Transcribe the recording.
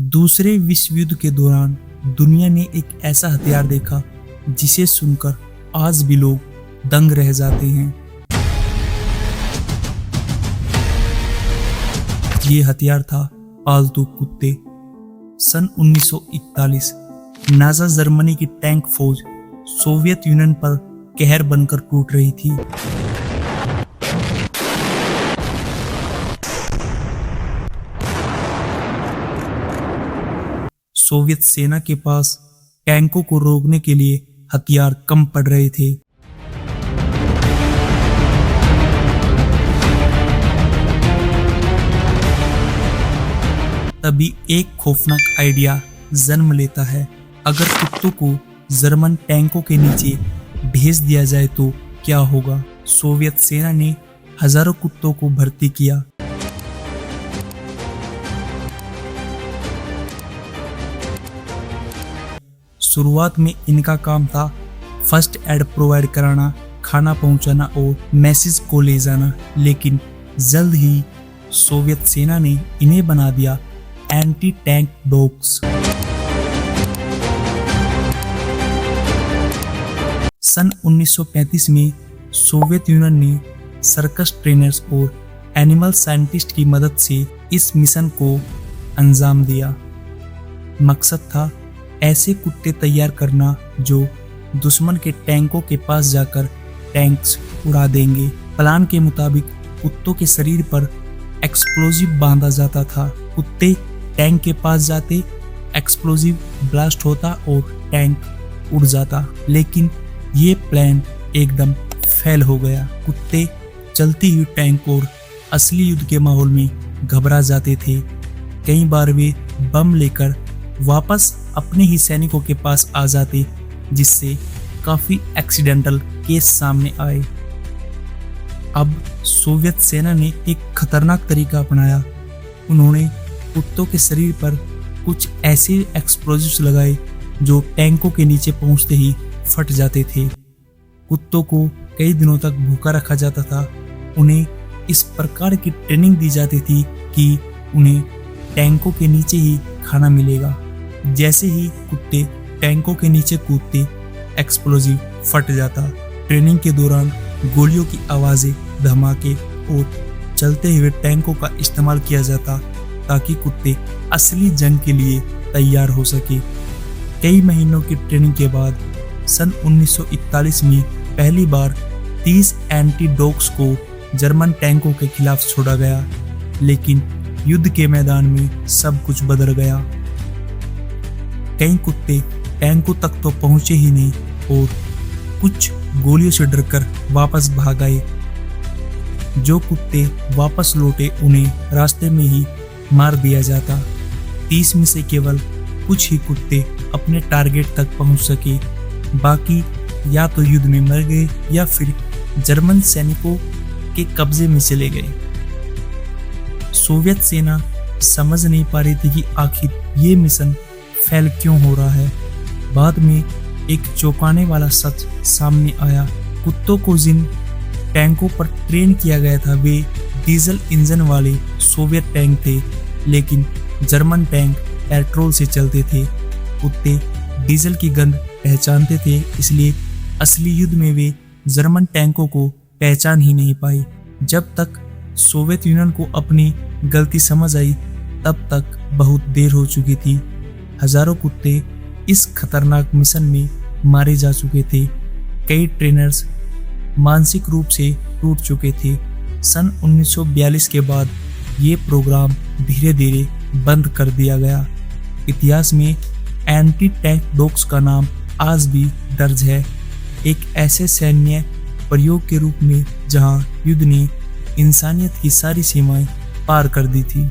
दूसरे विश्व युद्ध के दौरान दुनिया ने एक ऐसा हथियार देखा जिसे सुनकर आज भी लोग दंग रह जाते हैं। ये हथियार था पालतू कुत्ते। सन 1941 नाज़ी जर्मनी की टैंक फौज सोवियत यूनियन पर कहर बनकर टूट रही थी। सोवियत सेना के पास टैंकों को रोकने के लिए हथियार कम पड़ रहे थे। तभी एक खौफनाक आइडिया जन्म लेता है। अगर कुत्तों को जर्मन टैंकों के नीचे भेज दिया जाए तो क्या होगा? सोवियत सेना ने हजारों कुत्तों को भर्ती किया। शुरुआत में इनका काम था फर्स्ट एड प्रोवाइड कराना, खाना पहुंचाना और मैसेज को ले जाना, लेकिन जल्द ही सोवियत सेना ने इन्हें बना दिया एंटी टैंक डॉग्स। सन 1935 में सोवियत यूनियन ने सर्कस ट्रेनर्स और एनिमल साइंटिस्ट की मदद से इस मिशन को अंजाम दिया। मकसद था ऐसे कुत्ते तैयार करना जो दुश्मन के टैंकों के पास जाकर टैंक्स उड़ा देंगे। प्लान के मुताबिक कुत्तों के शरीर पर एक्सप्लोजिव बांधा जाता था। कुत्ते टैंक के पास जाते, एक्सप्लोजिव ब्लास्ट होता और टैंक उड़ जाता। लेकिन ये प्लान एकदम फेल हो गया। कुत्ते चलती हुई टैंक और असली युद्ध के माहौल में घबरा जाते थे। कई बार वे बम लेकर वापस अपने ही सैनिकों के पास आ जाते, जिससे काफी एक्सीडेंटल केस सामने आए। अब सोवियत सेना ने एक खतरनाक तरीका अपनाया। उन्होंने कुत्तों के शरीर पर कुछ ऐसे एक्सप्लोजिव्स लगाए जो टैंकों के नीचे पहुंचते ही फट जाते थे। कुत्तों को कई दिनों तक भूखा रखा जाता था। उन्हें इस प्रकार की ट्रेनिंग दी जाती थी कि उन्हें टैंकों के नीचे ही खाना मिलेगा। जैसे ही कुत्ते टैंकों के नीचे कूदते, एक्सप्लोजिव फट जाता। ट्रेनिंग के दौरान गोलियों की आवाजें, धमाके और चलते हुए टैंकों का इस्तेमाल किया जाता ताकि कुत्ते असली जंग के लिए तैयार हो सके। कई महीनों की ट्रेनिंग के बाद सन 1941 में पहली बार 30 एंटी डॉग्स को जर्मन टैंकों के खिलाफ छोड़ा गया। लेकिन युद्ध के मैदान में सब कुछ बदल गया। कई कुत्ते टैंकों तक तो पहुंचे ही नहीं और कुछ गोलियों से डरकर वापस भाग आए। जो कुत्ते वापस लौटे उन्हें रास्ते में ही मार दिया जाता। 30 में से केवल कुछ ही कुत्ते अपने टारगेट तक पहुंच सके। बाकी या तो युद्ध में मर गए या फिर जर्मन सैनिकों के कब्जे में चले गए। सोवियत सेना समझ नहीं पा रही थी कि आखिर ये मिशन फेल क्यों हो रहा है। बाद में एक चौंकाने वाला सच सामने आया। कुत्तों को जिन टैंकों पर ट्रेन किया गया था वे डीजल इंजन वाले सोवियत टैंक थे, लेकिन जर्मन टैंक पेट्रोल से चलते थे। कुत्ते डीजल की गंध पहचानते थे, इसलिए असली युद्ध में वे जर्मन टैंकों को पहचान ही नहीं पाए। जब तक सोवियत यूनियन को अपनी गलती समझ आई तब तक बहुत देर हो चुकी थी। हजारों कुत्ते इस खतरनाक मिशन में मारे जा चुके थे। कई ट्रेनर्स मानसिक रूप से टूट चुके थे। सन 1942 के बाद ये प्रोग्राम धीरे धीरे बंद कर दिया गया। इतिहास में एंटी टैंक डॉग्स का नाम आज भी दर्ज है, एक ऐसे सैन्य प्रयोग के रूप में जहां युद्ध ने इंसानियत की सारी सीमाएं पार कर दी थी।